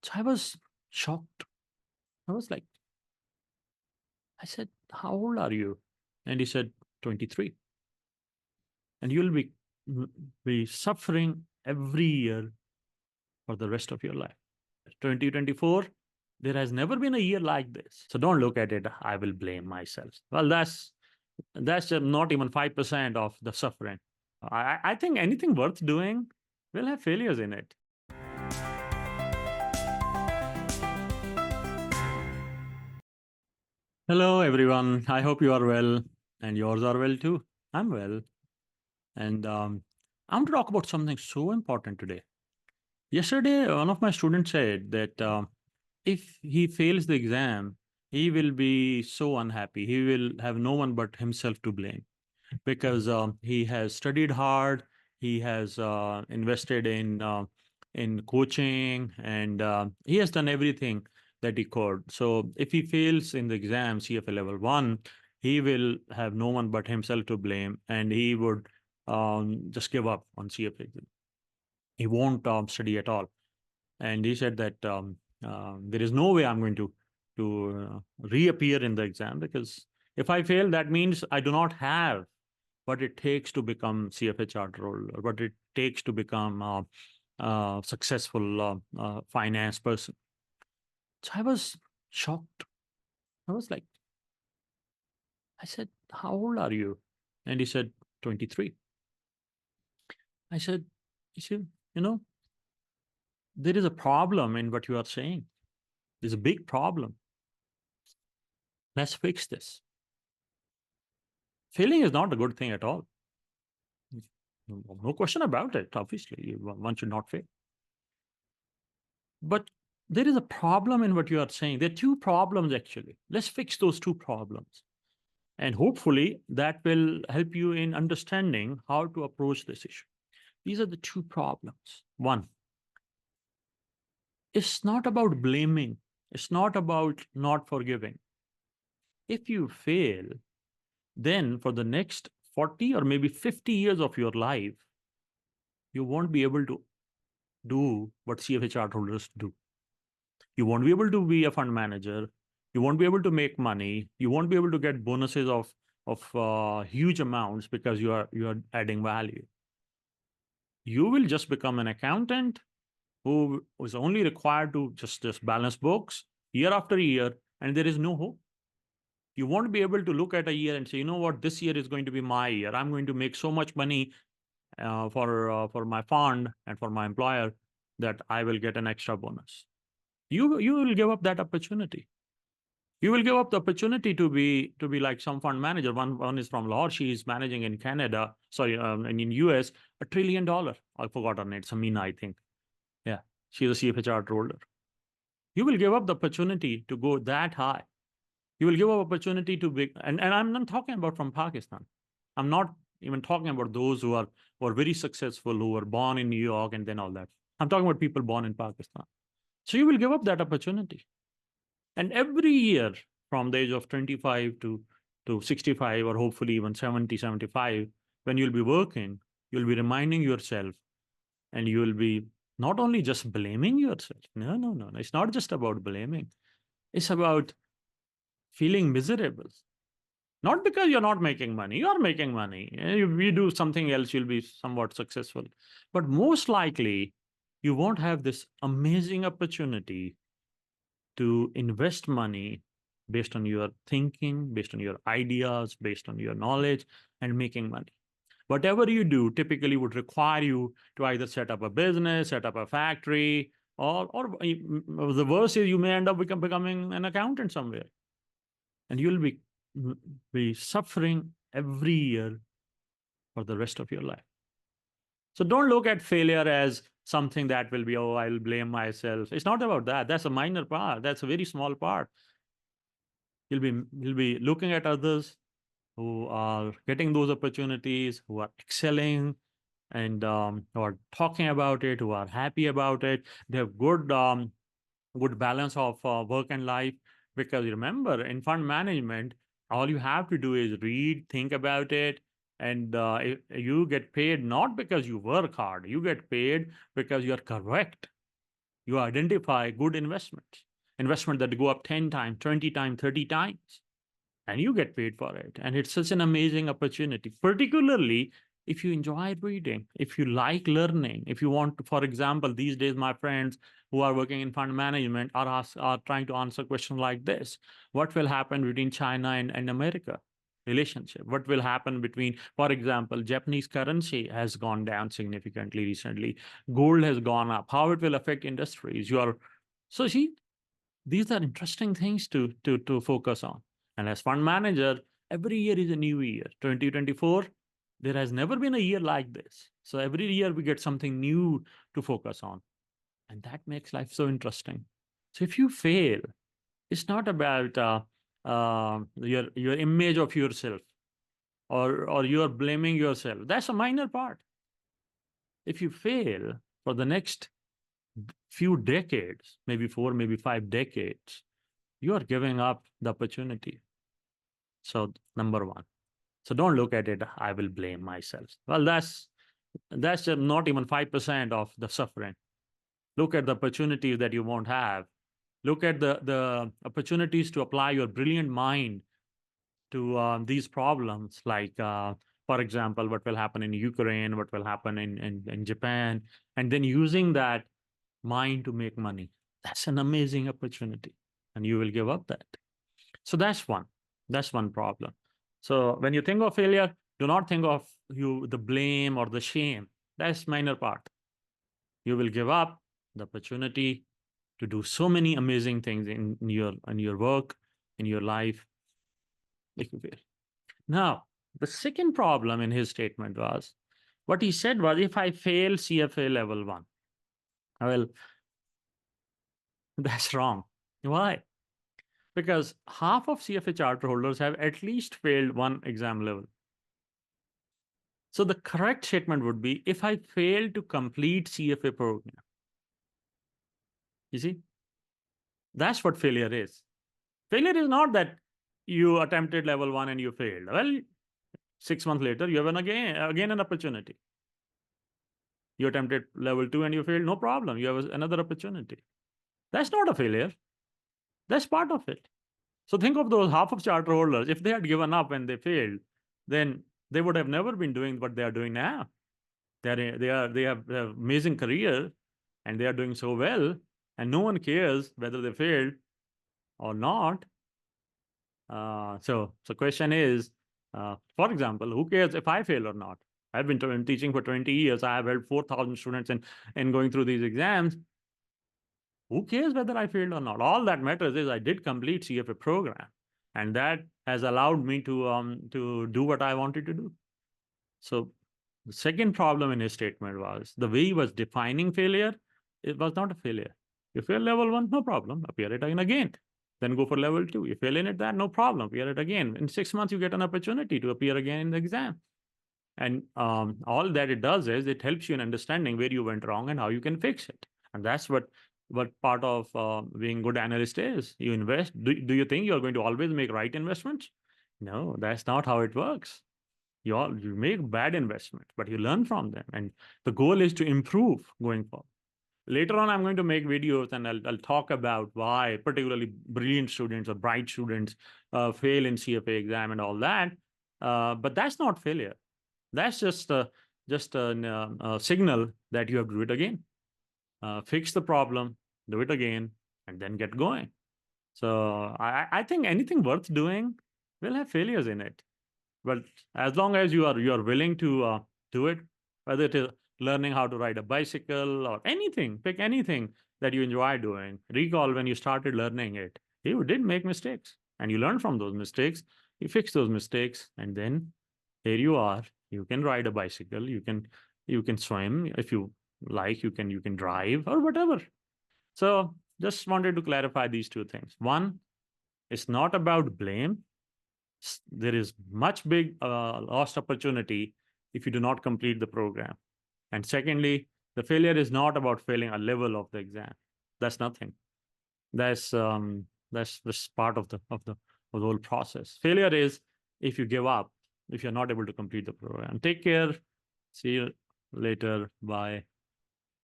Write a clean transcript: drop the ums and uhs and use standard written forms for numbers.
So I was shocked. I was like, I said, how old are you? And he said, 23. And you'll be suffering every year for the rest of your life. 2024, there has never been a year like this. So don't look at it, I will blame myself. Well, that's not even 5% of the suffering. I think anything worth doing will have failures in it. Hello, everyone. I hope you are well and yours are well too. I'm well. And I want to talk about something so important today. Yesterday, one of my students said that if he fails the exam, he will be so unhappy. He will have no one but himself to blame because he has studied hard, he has invested in coaching, and he has done everything that he could. So if he fails in the exam, CFA level one, he will have no one but himself to blame, and he would just give up on CFA. He won't study at all. And he said that there is no way I'm going to reappear in the exam because if I fail, that means I do not have what it takes to become CFA charter holder, what it takes to become a successful finance person. So I was shocked. I was like, I said, how old are you? And he said, 23. I said, you see, you know, there is a problem in what you are saying. There's a big problem. Let's fix this. Failing is not a good thing at all. No question about it, obviously. One should not fail. But there is a problem in what you are saying. There are two problems, actually. Let's fix those two problems. And hopefully that will help you in understanding how to approach this issue. These are the two problems. One, it's not about blaming, it's not about not forgiving. If you fail, then for the next 40 or maybe 50 years of your life, you won't be able to do what CFA chart holders do. You won't be able to be a fund manager. You won't be able to make money. You won't be able to get bonuses of huge amounts because you are adding value. You will just become an accountant who is only required to just balance books year after year, and there is no hope. You won't be able to look at a year and say, you know what, this year is going to be my year. I'm going to make so much money for my fund and for my employer that I will get an extra bonus. You will give up that opportunity. You will give up the opportunity to be like some fund manager. One is from Lahore. She is managing in Canada. Sorry, in US, $1 trillion. I forgot her name. It's Amina, I think. Yeah, she's a CFA chart holder. You will give up the opportunity to go that high. You will give up opportunity to be, and I'm not talking about from Pakistan. I'm not even talking about those who are very successful, who were born in New York and then all that. I'm talking about people born in Pakistan. So you will give up that opportunity. And every year from the age of 25 to 65 or hopefully even 70, 75, when you'll be working, you'll be reminding yourself and you will be not only just blaming yourself. No, no, no. It's not just about blaming. It's about feeling miserable. Not because you're not making money. You are making money. You do something else, you'll be somewhat successful. But most likely, you won't have this amazing opportunity to invest money based on your thinking, based on your ideas, based on your knowledge, and making money. Whatever you do typically would require you to either set up a business, set up a factory, or the worst is you may end up becoming an accountant somewhere. And you'll be suffering every year for the rest of your life. So don't look at failure as something that will be, oh, I'll blame myself. It's not about that. That's a minor part. That's a very small part. You'll be looking at others who are getting those opportunities, who are excelling, and who are talking about it, who are happy about it. They have good balance of work and life. Because remember, in fund management, all you have to do is read, think about it, and you get paid not because you work hard. You get paid because you are correct. You identify good investment that go up 10 times, 20 times, 30 times, and you get paid for it. And it's such an amazing opportunity, particularly if you enjoy reading, if you like learning, if you want to, for example, these days, my friends who are working in fund management are trying to answer questions like this. What will happen between China and America relationship? What will happen between, for example, Japanese currency has gone down significantly recently. Gold has gone up. How it will affect industries? So see, these are interesting things to focus on. And as fund manager, every year is a new year. 2024, there has never been a year like this. So every year we get something new to focus on. And that makes life so interesting. So if you fail, it's not about your image of yourself, or you're blaming yourself. That's a minor part. If you fail for the next few decades, maybe 4, maybe 5 decades, you are giving up the opportunity. So number one. So don't look at it, I will blame myself. Well, that's just not even 5% of the suffering. Look at the opportunities that you won't have. Look at the opportunities to apply your brilliant mind to these problems, like, for example, what will happen in Ukraine, what will happen in Japan, and then using that mind to make money. That's an amazing opportunity, and you will give up that. So that's one. That's one problem. So when you think of failure, do not think of the blame or the shame. That's minor part. You will give up the opportunity to do so many amazing things in your work, in your life, if you fail. Now, the second problem in his statement was, what he said was, if I fail CFA level 1, well, that's wrong. Why? Because half of CFA charter holders have at least failed one exam level. So the correct statement would be, if I fail to complete CFA program. You see, that's what failure is. Failure is not that you attempted level 1 and you failed. Well, 6 months later, you have again an opportunity. You attempted level 2 and you failed, no problem. You have another opportunity. That's not a failure. That's part of it. So think of those half of charter holders. If they had given up and they failed, then they would have never been doing what they are doing now. They have amazing career, and they are doing so well, and no one cares whether they failed or not. So question is, for example, who cares if I fail or not? I've been teaching for 20 years. I have helped 4,000 students in going through these exams. Who cares whether I failed or not? All that matters is I did complete CFA program, and that has allowed me to do what I wanted to do. So the second problem in his statement was the way he was defining failure. It was not a failure. You fail level 1, no problem. Appear it again. Then go for level 2. You fail in it, that no problem. Appear it again. In 6 months, you get an opportunity to appear again in the exam. And all that it does is it helps you in understanding where you went wrong and how you can fix it. And that's what part of being good analyst is. You invest. Do you think you're going to always make right investments? No, that's not how it works. You make bad investments, but you learn from them. And the goal is to improve going forward. Later on, I'm going to make videos and I'll talk about why particularly brilliant students or bright students fail in CFA exam and all that. But that's not failure. That's just a signal that you have to do it again. Fix the problem, do it again, and then get going. So I think anything worth doing will have failures in it. But as long as you are willing to do it, whether it is learning how to ride a bicycle or anything, pick anything that you enjoy doing. Recall when you started learning it, you did make mistakes, and you learn from those mistakes. You fix those mistakes, and then here you are. You can ride a bicycle. You can swim if you like. You can drive or whatever. So just wanted to clarify these two things. One, it's not about blame. There is much big lost opportunity if you do not complete the program. And secondly, the failure is not about failing a level of the exam. That's nothing. That's just part of the whole process. Failure is if you give up, if you're not able to complete the program. Take care. See you later. Bye.